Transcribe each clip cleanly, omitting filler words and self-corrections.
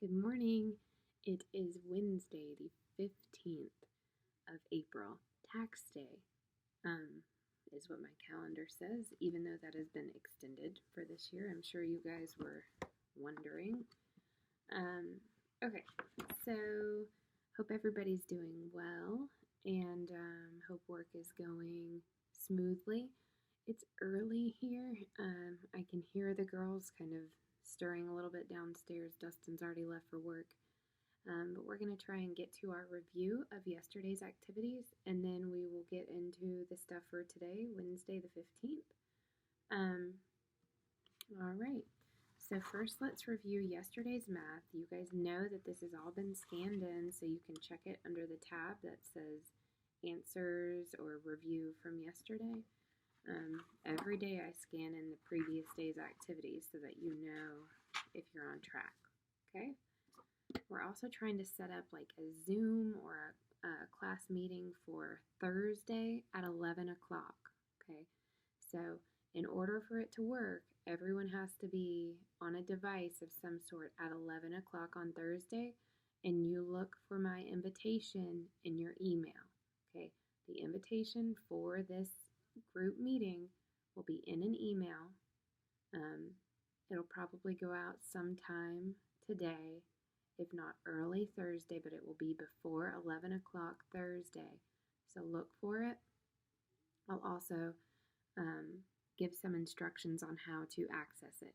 Good morning. It is Wednesday, the 15th of April. Tax Day is what my calendar says, even though that has been extended for this year. I'm sure you guys were wondering. Okay, so hope everybody's doing well and hope work is going smoothly. It's early here. I can hear the girls kind of stirring a little bit downstairs. Dustin's already left for work. But we're going to try and get to our review of yesterday's activities, and then we will get into the stuff for today, Wednesday the 15th. All right. So first, let's review yesterday's math. You guys know that this has all been scanned in, so you can check it under the tab that says answers or review from yesterday. Every day I scan in the previous day's activities so that you know if you're on track, okay? We're also trying to set up like a Zoom or a class meeting for Thursday at 11 o'clock, okay? So in order for it to work, everyone has to be on a device of some sort at 11 o'clock on Thursday, and you look for my invitation in your email, okay? The invitation for this group meeting will be in an email. It'll probably go out sometime today, if not early Thursday, but it will be before 11 o'clock Thursday. So look for it. I'll also give some instructions on how to access it.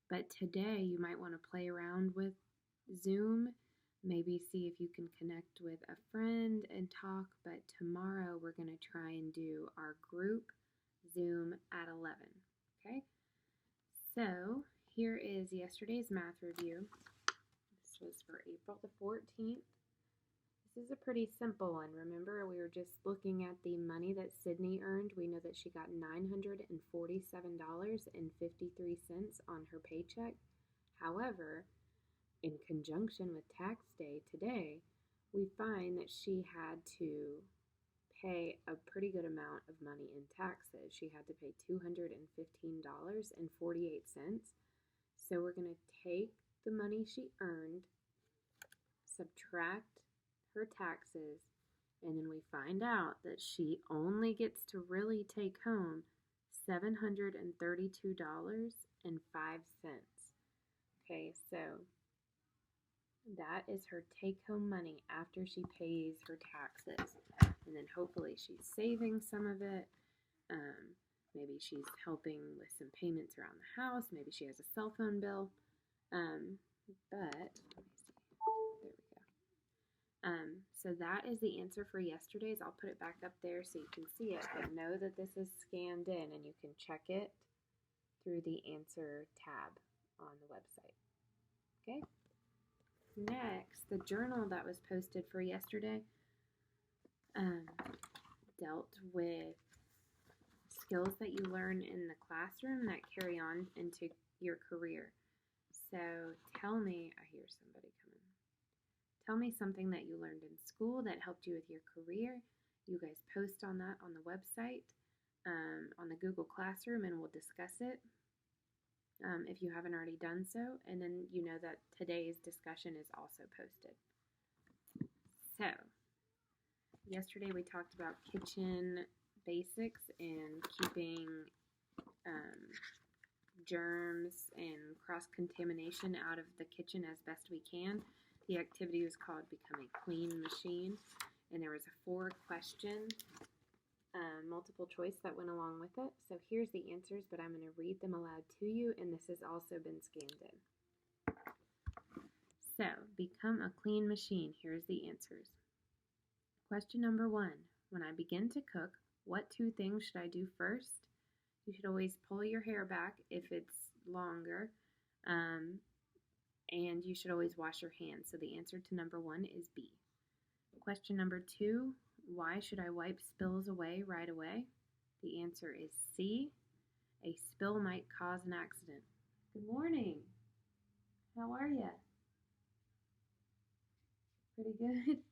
But today you might want to play around with Zoom, maybe see if you can connect with a friend and talk, but tomorrow we're going to try and do our group Zoom at 11, okay? So here is yesterday's math review. This was for April the 14th. This is a pretty simple one. Remember, we were just looking at the money that Sydney earned. We know that she got $947.53 on her paycheck. However, in conjunction with tax day today, we find that she had to pay a pretty good amount of money in taxes. She had to pay $215.48. So we're going to take the money she earned, subtract her taxes, and then we find out that she only gets to really take home $732.05. Okay, so that is her take-home money after she pays her taxes. And then hopefully she's saving some of it. Maybe she's helping with some payments around the house. Maybe she has a cell phone bill. But, let me see. There we go. So that is the answer for yesterday's. I'll put it back up there so you can see it. But know that this is scanned in and you can check it through the answer tab on the website. Okay? Next, the journal that was posted for yesterday dealt with skills that you learn in the classroom that carry on into your career. So tell me, I hear somebody coming. Tell me something that you learned in school that helped you with your career. You guys post on that on the website, on the Google Classroom, and we'll discuss it if you haven't already done so. And then you know that today's discussion is also posted. So, yesterday we talked about kitchen basics and keeping germs and cross-contamination out of the kitchen as best we can. The activity was called Become a Clean Machine, and there was a 4-question multiple choice that went along with it. So here's the answers, but I'm going to read them aloud to you, and this has also been scanned in. So, become a clean machine. Here's the answers. Question number 1. When I begin to cook, what 2 things should I do first? You should always pull your hair back if it's longer, and you should always wash your hands. So the answer to number 1 is B. Question number 2, why should I wipe spills away right away? The answer is C. A spill might cause an accident. Good morning. How are you? Pretty good.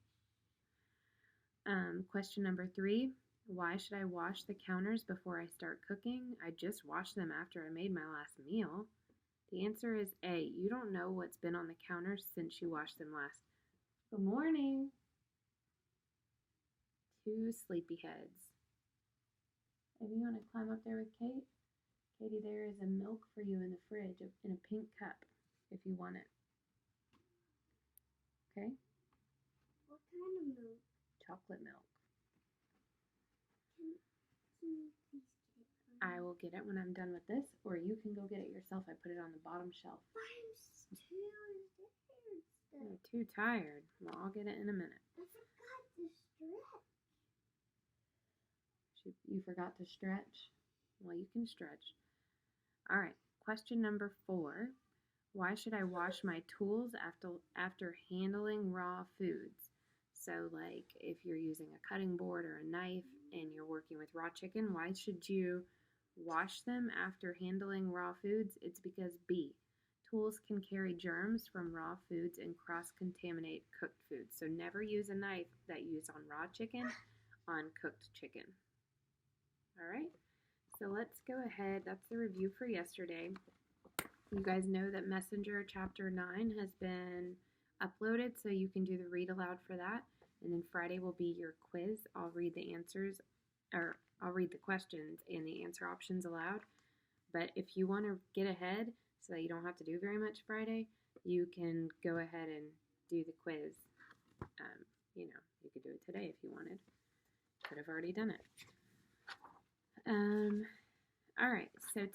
Question number 3, why should I wash the counters before I start cooking? I just washed them after I made my last meal. The answer is A. You don't know what's been on the counter since you washed them last. Good morning. 2 sleepyheads. Maybe you want to climb up there with Kate? Katie, there is a milk for you in the fridge in a pink cup if you want it. Okay? What kind of milk? Chocolate milk. Can you please get it? I will get it when I'm done with this, or you can go get it yourself. I put it on the bottom shelf. I'm too tired. You're too tired. Well, I'll get it in a minute. I forgot to stretch. You forgot to stretch? Well, you can stretch. All right, question number 4. Why should I wash my tools after handling raw foods? So like if you're using a cutting board or a knife and you're working with raw chicken, why should you wash them after handling raw foods? It's because B, tools can carry germs from raw foods and cross-contaminate cooked foods. So never use a knife that you use on raw chicken on cooked chicken. All right, so let's go ahead. That's the review for yesterday. You guys know that Messenger Chapter 9 has been uploaded, so you can do the read aloud for that. And then Friday will be your quiz. I'll read the answers, or I'll read the questions and the answer options aloud. But if you want to get ahead so that you don't have to do very much Friday, you can go ahead and do the quiz. You could do it today if you wanted. Could have already done it. All right, so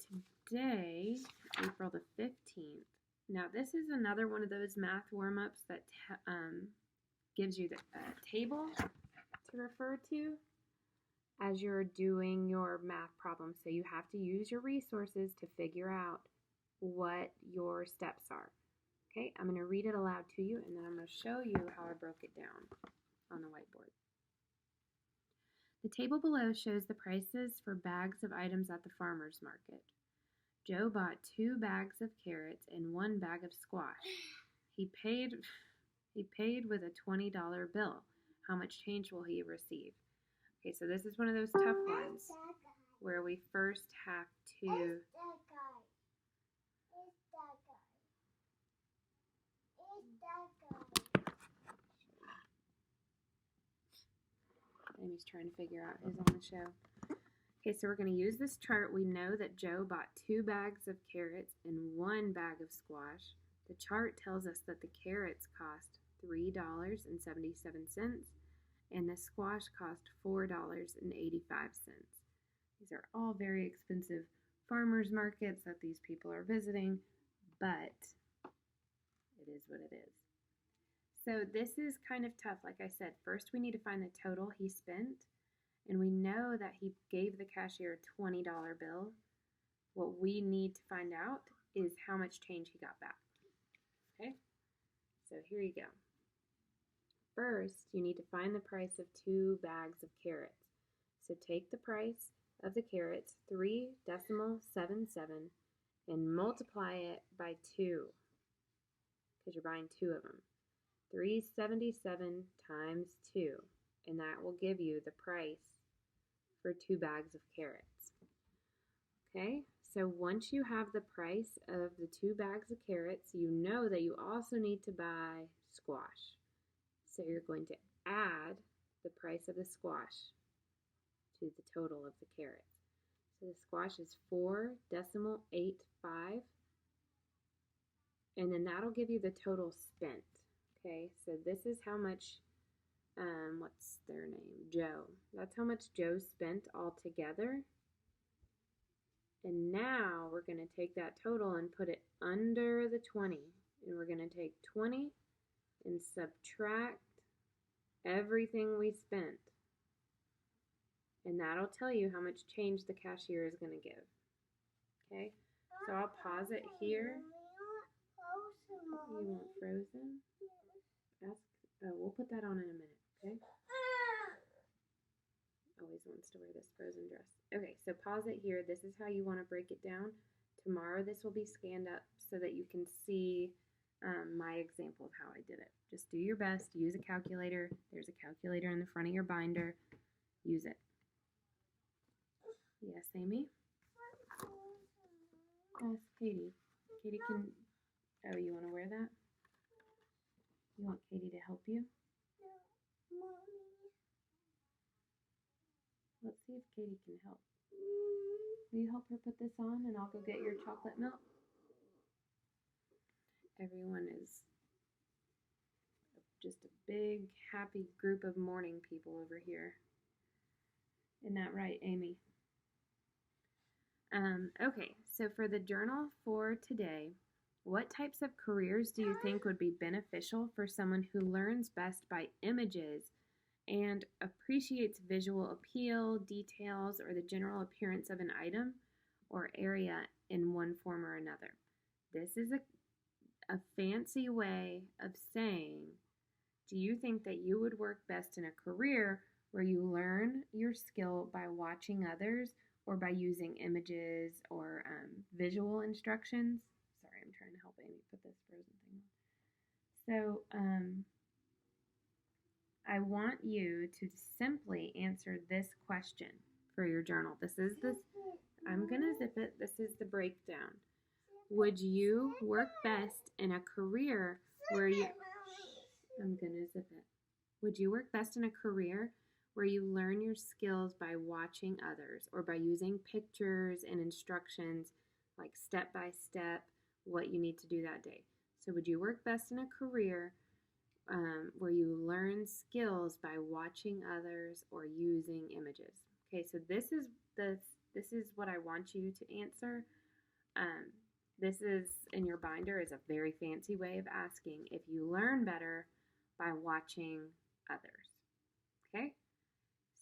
today, April the 15th. Now, this is another one of those math warm-ups that gives you the table to refer to as you're doing your math problem. So you have to use your resources to figure out what your steps are. Okay, I'm going to read it aloud to you, and then I'm going to show you how I broke it down on the whiteboard. The table below shows the prices for bags of items at the farmer's market. Joe bought 2 bags of carrots and 1 bag of squash. He paid with a $20 bill. How much change will he receive? Okay, so this is one of those tough ones where we first have to... Amy's trying to figure out who's on the show. Okay, so we're going to use this chart. We know that Joe bought 2 bags of carrots and 1 bag of squash. The chart tells us that the carrots cost $3.77 and the squash cost $4.85. These are all very expensive farmers markets that these people are visiting, but it is what it is. So this is kind of tough. Like I said, first we need to find the total he spent, and we know that he gave the cashier a $20 bill. What we need to find out is how much change he got back. Okay, so here you go. First, you need to find the price of 2 bags of carrots. So take the price of the carrots, 3.77, and multiply it by 2, because you're buying 2 of them. 377 times 2, and that will give you the price for 2 bags of carrots. Okay, so once you have the price of the 2 bags of carrots, you know that you also need to buy squash. So you're going to add the price of the squash to the total of the carrots. So the squash is 4.85, and then that'll give you the total spent. Okay, so this is how much, what's their name? Joe. That's how much Joe spent altogether. And now we're going to take that total and put it under the 20. And we're going to take 20 and subtract everything we spent. And that'll tell you how much change the cashier is going to give. Okay, so I'll pause it here. You want frozen? We'll put that on in a minute, okay? Always wants to wear this frozen dress. Okay, so pause it here. This is how you want to break it down. Tomorrow this will be scanned up so that you can see my example of how I did it. Just do your best. Use a calculator. There's a calculator in the front of your binder. Use it. Yes, Amy? Yes, Katie. Katie can, oh, you want to wear that? You want Katie to help you? No, Mommy. Let's see if Katie can help. Will you help her put this on and I'll go get your chocolate milk? Everyone is just a big, happy group of morning people over here. Isn't that right, Amy? Okay, so for the journal for today, what types of careers do you think would be beneficial for someone who learns best by images and appreciates visual appeal, details, or the general appearance of an item or area in one form or another? This is a fancy way of saying, do you think that you would work best in a career where you learn your skill by watching others or by using images or visual instructions? Sorry, I'm trying to help Amy put this frozen thing on. So, I want you to simply answer this question for your journal. I'm going to zip it. This is the breakdown. Would you work best in a career where you... I'm going to zip it. Would you work best in a career where you learn your skills by watching others or by using pictures and instructions like step by step what you need to do that day? So would you work best in a career where you learn skills by watching others or using images? Okay, so this is what I want you to answer. This is in your binder is a very fancy way of asking if you learn better by watching others. Okay,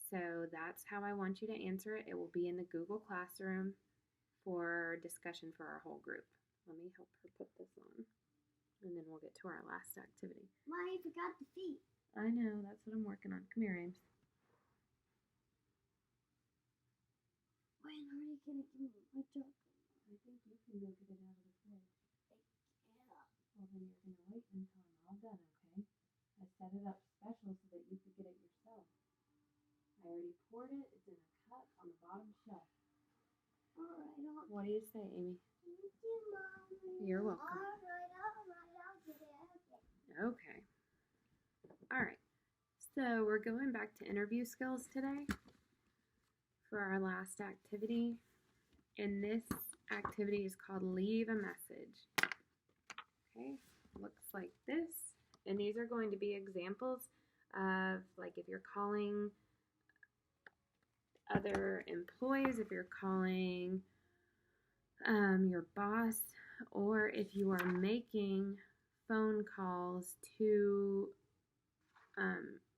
so that's how I want you to answer it. It will be in the Google Classroom for discussion for our whole group. Let me help her put this on, and then we'll get to our last activity. Mommy, I forgot the feet. I know, that's what I'm working on. Come here, Ames. When are you going to give me my chocolate? I think you can go get it out of the fridge. Yeah. Well, then you're going to wait until I'm all done, okay? I set it up special so that you could get it yourself. I already poured it. It's in a cup on the bottom shelf. All right. What do you say, Amy? Thank you, Mommy. You're welcome. All right. I'll get it. Okay. All right. So we're going back to interview skills today for our last activity. And this activity is called Leave a Message. Okay, looks like this. And these are going to be examples of, like, if you're calling other employees, if you're calling your boss, or if you are making phone calls to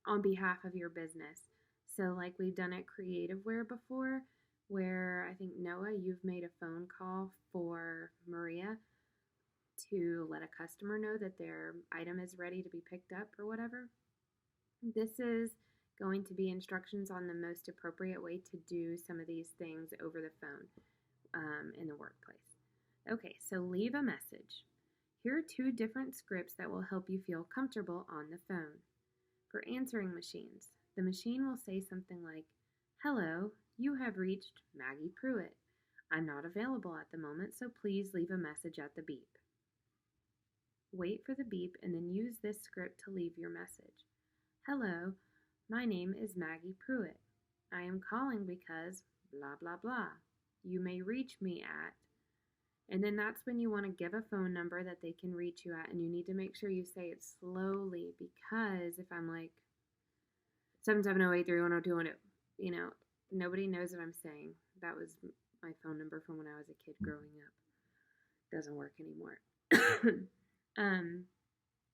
on behalf of your business. So like we've done at Creativeware before, where I think, Noah, you've made a phone call for Maria to let a customer know that their item is ready to be picked up or whatever. This is going to be instructions on the most appropriate way to do some of these things over the phone in the workplace. Okay, so leave a message. Here are two different scripts that will help you feel comfortable on the phone. For answering machines, the machine will say something like, "Hello, you have reached Maggie Pruitt. I'm not available at the moment, so please leave a message at the beep." Wait for the beep and then use this script to leave your message. "Hello, my name is Maggie Pruitt. I am calling because blah, blah, blah. You may reach me at," and then that's when you want to give a phone number that they can reach you at, and you need to make sure you say it slowly, because if I'm like 770-831-0212, nobody knows what I'm saying. That was my phone number from when I was a kid growing up. Doesn't work anymore.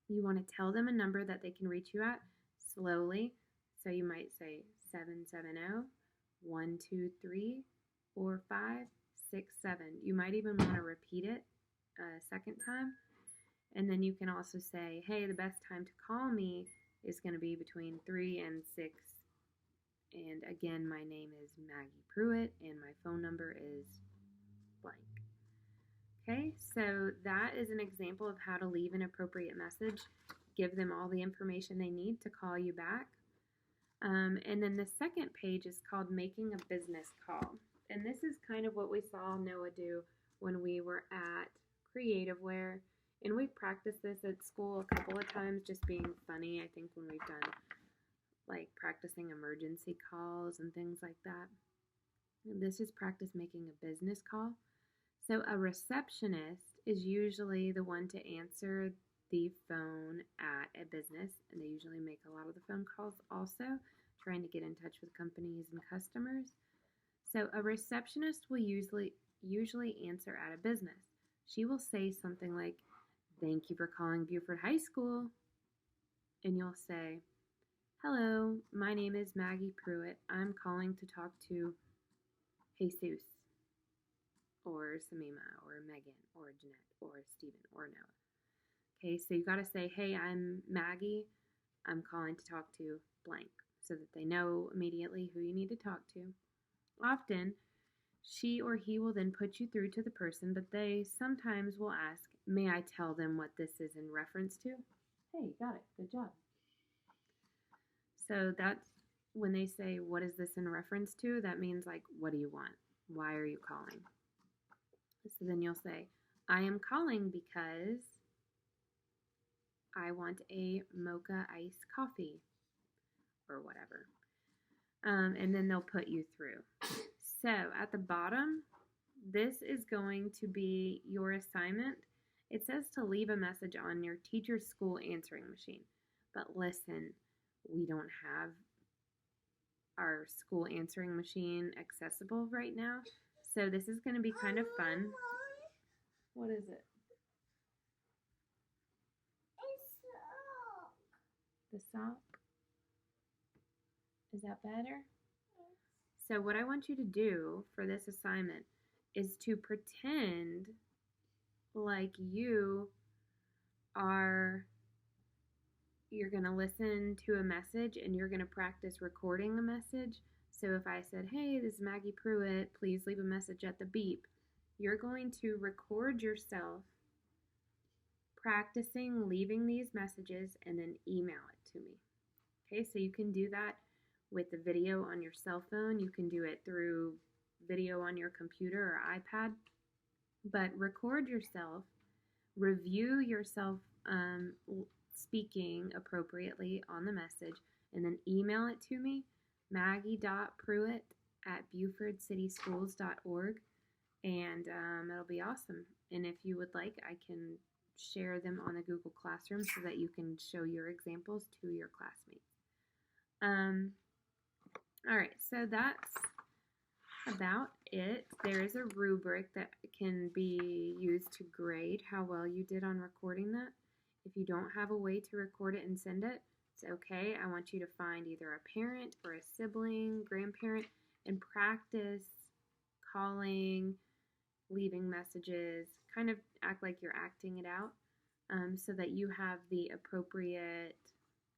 You want to tell them a number that they can reach you at slowly. So you might say 770-123-4567. You might even want to repeat it a second time. And then you can also say, "Hey, the best time to call me is going to be between 3 and 6. And again, my name is Maggie Pruitt and my phone number is blank." Okay, so that is an example of how to leave an appropriate message. Give them all the information they need to call you back. And then the second page is called Making a Business Call. And this is kind of what we saw Noah do when we were at creative wear. And we've practiced this at school a couple of times, just being funny. I think when we've done like practicing emergency calls and things like that. And this is practice making a business call. So a receptionist is usually the one to answer the phone at a business, and they usually make a lot of the phone calls also, trying to get in touch with companies and customers. So a receptionist will usually answer at a business. She will say something like, "Thank you for calling Buford High School." And you'll say, "Hello, my name is Maggie Pruitt. I'm calling to talk to Jesus or Samima or Megan or Jeanette or Stephen or Noah." Okay, so you got to say, "Hey, I'm Maggie. I'm calling to talk to blank," so that they know immediately who you need to talk to. Often, she or he will then put you through to the person, but they sometimes will ask, "May I tell them what this is in reference to?" Hey, you got it. Good job. So that's when they say, "What is this in reference to?" That means like, what do you want? Why are you calling? So then you'll say, "I am calling because I want a mocha iced coffee," or whatever. And then they'll put you through. So at the bottom, this is going to be your assignment. It says to leave a message on your teacher's school answering machine. But listen, we don't have our school answering machine accessible right now. So this is going to be kind of fun. What is it? The sock? Is that better? So what I want you to do for this assignment is to pretend like you're going to listen to a message and you're going to practice recording a message. So if I said, "Hey, this is Maggie Pruitt, please leave a message at the beep," you're going to record yourself practicing leaving these messages and then email it to me. Okay, so you can do that with the video on your cell phone. You can do it through video on your computer or iPad. But record yourself, review yourself speaking appropriately on the message, and then email it to me, maggie.pruitt@bufordcityschools.org, and it'll be awesome. And if you would like, I can share them on the Google Classroom so that you can show your examples to your classmates. All right, so that's about it. There is a rubric that can be used to grade how well you did on recording that. If you don't have a way to record it and send it, it's okay. I want you to find either a parent or a sibling, grandparent, and practice calling, leaving messages, kind of act like you're acting it out, so that you have the appropriate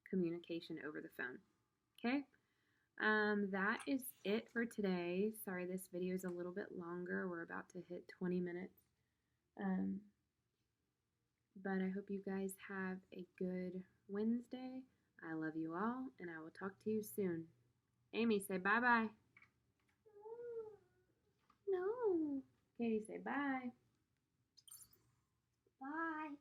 communication over the phone. Okay? That is it for today. Sorry, this video is a little bit longer. We're about to hit 20 minutes. But I hope you guys have a good Wednesday. I love you all, and I will talk to you soon. Amy, say bye-bye. No. Katie, say bye. Bye.